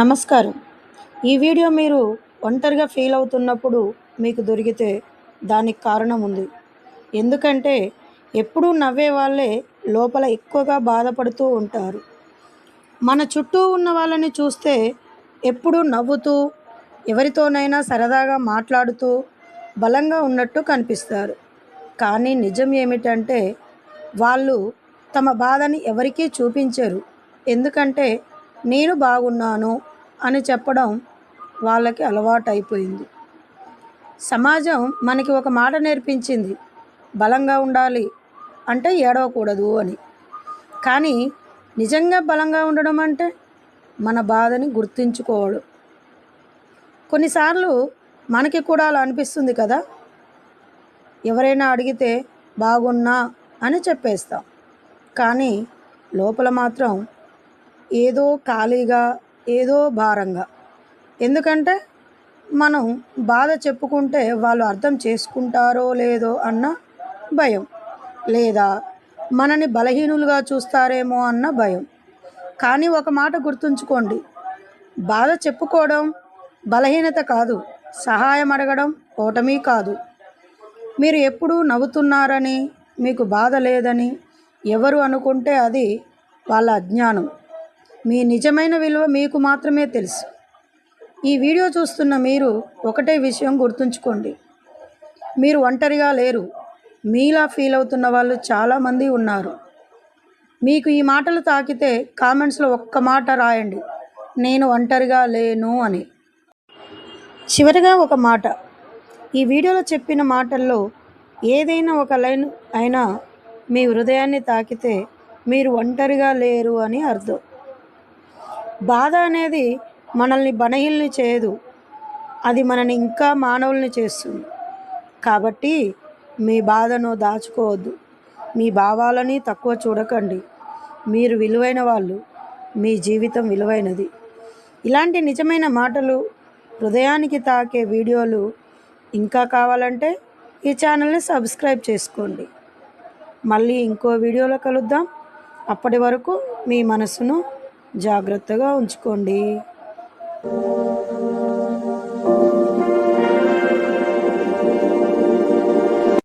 నమస్కారం. ఈ వీడియో మీరు ఒంటరిగా ఫీల్ అవుతున్నప్పుడు మీకు దొరికితే దానికి కారణం ఉంది. ఎందుకంటే ఎప్పుడూ నవ్వే వాళ్ళే లోపల ఎక్కువగా బాధపడుతూ ఉంటారు. మన చుట్టూ ఉన్న వాళ్ళని చూస్తే ఎప్పుడూ నవ్వుతూ, ఎవరితోనైనా సరదాగా మాట్లాడుతూ, బలంగా ఉన్నట్టు కనిపిస్తారు. కానీ నిజం ఏమిటంటే వాళ్ళు తమ బాధని ఎవరికీ చూపించరు. ఎందుకంటే నేను బాగున్నాను అని చెప్పడం వాళ్ళకి అలవాటైపోయింది. సమాజం మనకి ఒక మాట నేర్పించింది, బలంగా ఉండాలి అంటే ఏడవకూడదు అని. కానీ నిజంగా బలంగా ఉండడం అంటే మన బాధని గుర్తుంచుకోవడం. కొన్నిసార్లు మనకి కూడా అలా అనిపిస్తుంది కదా. ఎవరైనా అడిగితే బాగున్నా అని చెప్పేస్తాం. కానీ లోపల మాత్రం ఏదో ఖాళీగా, ఏదో భారంగా. ఎందుకంటే మనం బాధ చెప్పుకుంటే వాళ్ళు అర్థం చేసుకుంటారో లేదో అన్న భయం, లేదా మనని బలహీనులుగా చూస్తారేమో అన్న భయం. కానీ ఒక మాట గుర్తుంచుకోండి, బాధ చెప్పుకోవడం బలహీనత కాదు, సహాయం అడగడం ఓటమి కాదు. మీరు ఎప్పుడూ నవ్వుతున్నారని, మీకు బాధ లేదని ఎవరు అనుకుంటే అది వాళ్ళ అజ్ఞానం. మీ నిజమైన విలువ మీకు మాత్రమే తెలుసు. ఈ వీడియో చూస్తున్న మీరు ఒకటే విషయం గుర్తుంచుకోండి, మీరు ఒంటరిగా లేరు. మీలా ఫీల్ అవుతున్న వాళ్ళు చాలామంది ఉన్నారు. మీకు ఈ మాటలు తాకితే కామెంట్స్లో ఒక్క మాట రాయండి, నేను ఒంటరిగా లేను అని. చివరిగా ఒక మాట, ఈ వీడియోలో చెప్పిన మాటల్లో ఏదైనా ఒక లైన్ అయినా మీ హృదయాన్ని తాకితే మీరు ఒంటరిగా లేరు అని అర్థం. బాధ అనేది మనల్ని బలహీనల్ని చేయదు, అది మనని ఇంకా మానవుల్ని చేస్తుంది. కాబట్టి మీ బాధను దాచుకోవద్దు, మీ భావాలని తక్కువ చూడకండి. మీరు విలువైన వాళ్ళు, మీ జీవితం విలువైనది. ఇలాంటి నిజమైన మాటలు, హృదయానికి తాకే వీడియోలు ఇంకా కావాలంటే ఈ ఛానల్ని సబ్స్క్రైబ్ చేసుకోండి. మళ్ళీ ఇంకో వీడియోలో కలుద్దాం. అప్పటి వరకు మీ మనసును జాగ్రత్తగా ఉంచుకోండి.